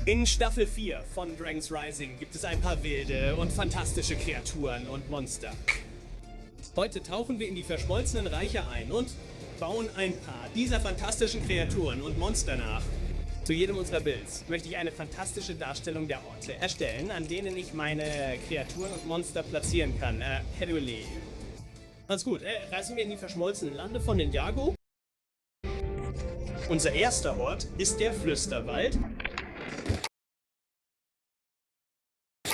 In Staffel 4 von Dragon's Rising gibt es ein paar wilde und fantastische Kreaturen und Monster. Heute tauchen wir in die verschmolzenen Reiche ein und bauen ein paar dieser fantastischen Kreaturen und Monster nach. Zu jedem unserer Builds möchte ich eine fantastische Darstellung der Orte erstellen, an denen ich meine Kreaturen und Monster platzieren kann. Heduli. Ganz gut, reisen wir in die verschmolzenen Lande von Ninjago. Unser erster Ort ist der Flüsterwald.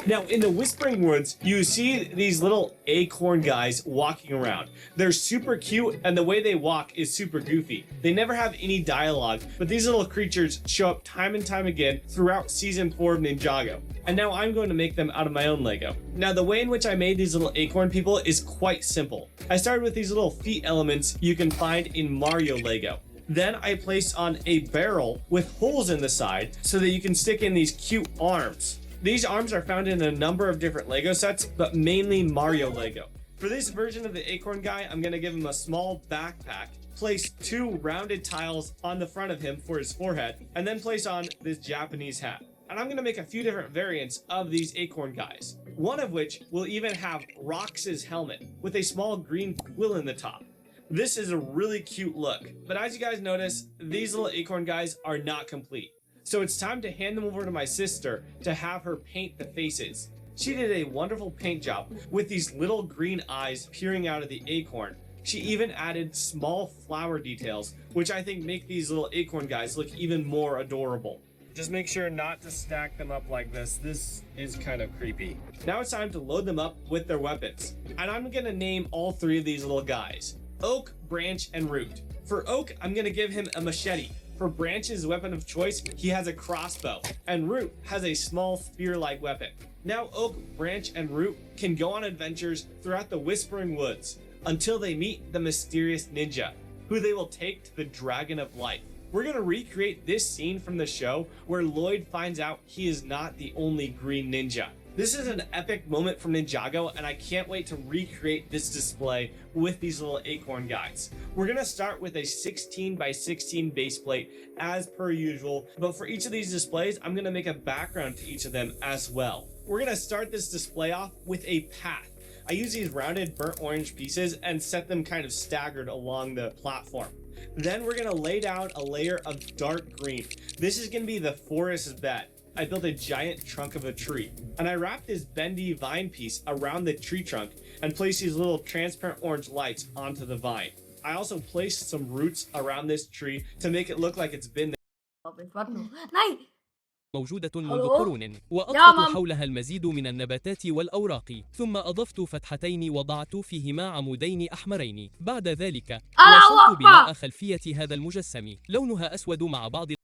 Now, in the Whispering Woods, you see these little acorn guys walking around. They're super cute, and the way they walk is super goofy. They never have any dialogue, but these little creatures show up time and time again throughout Season 4 of Ninjago. And now I'm going to make them out of my own Lego. Now, the way in which I made these little acorn people is quite simple. I started with these little feet elements you can find in Mario Lego. Then I placed on a barrel with holes in the side so that you can stick in these cute arms. These arms are found in a number of different Lego sets, but mainly Mario Lego. For this version of the acorn guy, I'm going to give him a small backpack, place 2 rounded tiles on the front of him for his forehead, and then place on this Japanese hat. And I'm going to make a few different variants of these acorn guys, one of which will even have Rox's helmet with a small green quill in the top. This is a really cute look, but as you guys notice, these little acorn guys are not complete. So it's time to hand them over to my sister to have her paint the faces. She did a wonderful paint job with these little green eyes peering out of the acorn. She even added small flower details, which I think make these little acorn guys look even more adorable. Just make sure not to stack them up like this. This is kind of creepy. Now it's time to load them up with their weapons. And I'm gonna name all 3 of these little guys: Oak, Branch, and Root. For Oak, I'm gonna give him a machete. For Branch's weapon of choice, he has a crossbow, and Root has a small spear-like weapon. Now Oak, Branch, and Root can go on adventures throughout the Whispering Woods until they meet the mysterious ninja, who they will take to the Dragon of Life. We're gonna recreate this scene from the show where Lloyd finds out he is not the only green ninja. This is an epic moment from Ninjago, and I can't wait to recreate this display with these little acorn guys. We're gonna start with a 16 by 16 base plate as per usual, but for each of these displays, I'm gonna make a background to each of them as well. We're gonna start this display off with a path. I use these rounded burnt orange pieces and set them kind of staggered along the platform. Then we're gonna lay down a layer of dark green. This is gonna be the forest bed. I built a giant trunk of a tree, and I wrapped this bendy vine piece around the tree trunk and placed these little transparent orange lights onto the vine. I also placed some roots around this tree to make it look like it's been Nein! موجودة منذ ألو؟ قرون، يا وأطلق مام. حولها المزيد من النباتات والأوراق، ثم أضفت فتحتين وضعت فيهما عمودين أحمرين. بعد ذلك الله واصلت أكبر! بناء خلفية هذا المجسم، لونها أسود مع بعض